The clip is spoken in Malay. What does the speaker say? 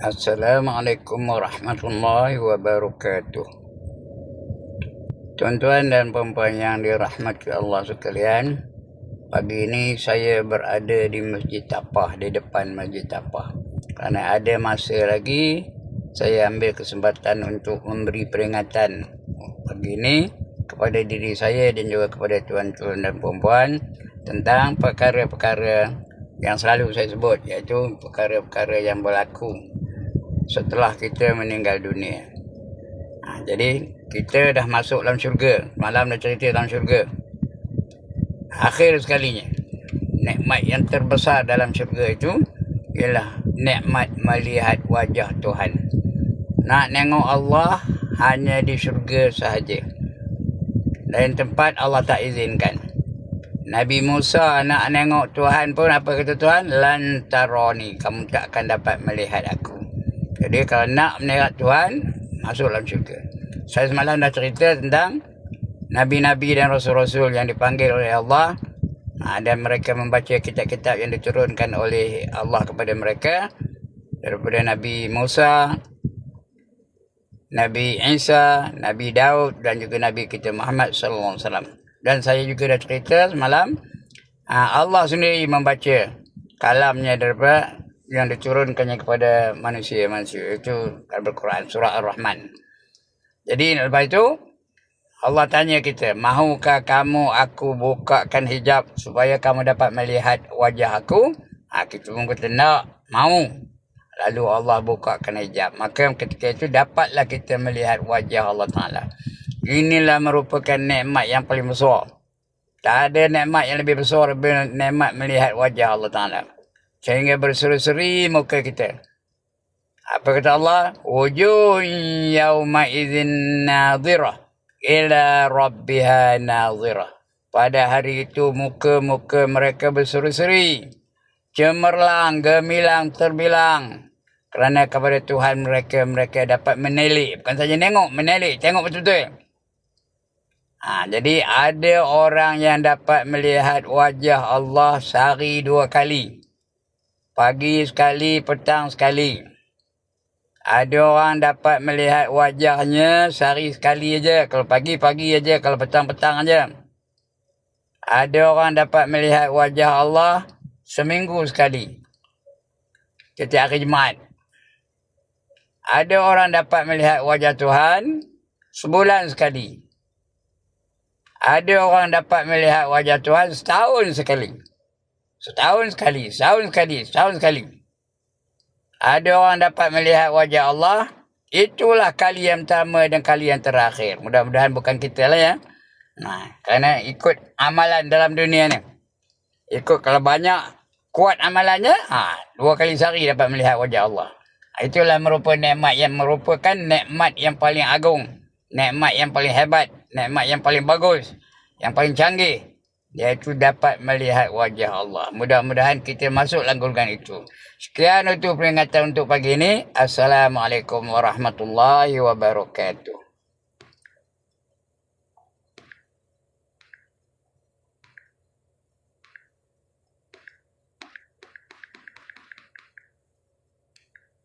Assalamualaikum warahmatullahi wabarakatuh. Tuan-tuan dan puan-puan yang dirahmati Allah sekalian, pagi ini saya berada di Masjid Tapah, di depan Masjid Tapah. Kerana ada masa lagi, saya ambil kesempatan untuk memberi peringatan pagi ini kepada diri saya dan juga kepada tuan-tuan dan puan-puan tentang perkara-perkara yang selalu saya sebut, iaitu perkara-perkara yang berlaku setelah kita meninggal dunia. Jadi kita dah masuk dalam syurga. Malam dah cerita dalam syurga. Akhir sekalinya, nikmat yang terbesar dalam syurga itu ialah nikmat melihat wajah Tuhan. Nak tengok Allah hanya di syurga sahaja. Lain tempat Allah tak izinkan. Nabi Musa nak tengok Tuhan pun apa kata Tuhan? Lan tarani, kamu tak akan dapat melihat aku. Jadi kalau nak melihat Tuhan, masuk dalam syurga. Saya semalam dah cerita tentang Nabi-Nabi dan Rasul-Rasul yang dipanggil oleh Allah, dan mereka membaca kitab-kitab yang diturunkan oleh Allah kepada mereka, daripada Nabi Musa, Nabi Isa, Nabi Daud dan juga Nabi kita Muhammad sallallahu alaihi wasallam. Dan saya juga dah cerita semalam, Allah sendiri membaca kalamnya daripada yang diturunkannya kepada manusia-manusia, itu Al-Quran, surah Ar-Rahman. Jadi lepas itu Allah tanya kita, mahukah kamu aku bukakan hijab supaya kamu dapat melihat wajah aku? Kita pun kata nak, mau. Lalu Allah bukakan hijab, maka ketika itu dapatlah kita melihat wajah Allah Ta'ala. Inilah merupakan nikmat yang paling besar. Tak ada nikmat yang lebih besar daripada nikmat melihat wajah Allah Ta'ala, sehingga berseri-seri muka kita. Apa kata Allah? Wujuh yawma idzin nadhirah ila rabbiha nadhirah. Pada hari itu muka-muka mereka berseri-seri, cemerlang, gemilang, terbilang. Kerana kepada Tuhan mereka dapat menelik. Bukan saja tengok, menelik. Tengok betul-betul. Jadi ada orang yang dapat melihat wajah Allah sehari 2 kali. Pagi sekali, petang sekali. Ada orang dapat melihat wajahnya sehari sekali aja. Kalau pagi-pagi aja, kalau petang-petang aja. Ada orang dapat melihat wajah Allah seminggu sekali, setiap hari Jumaat. Ada orang dapat melihat wajah Tuhan sebulan sekali. Ada orang dapat melihat wajah Tuhan setahun sekali. Setahun sekali, setahun sekali, setahun sekali. Ada orang dapat melihat wajah Allah. Itulah kali yang pertama dan kali yang terakhir. Mudah-mudahan bukan kita lah ya. Kerana ikut amalan dalam dunia ni. Ikut kalau banyak kuat amalannya, 2 kali sehari dapat melihat wajah Allah. Itulah merupakan nikmat yang paling agung. Nikmat yang paling hebat. Nikmat yang paling bagus. Yang paling canggih. Iaitu dapat melihat wajah Allah. Mudah-mudahan kita masuk dalam golongan itu. Sekian untuk peringatan untuk pagi ini. Assalamualaikum warahmatullahi wabarakatuh.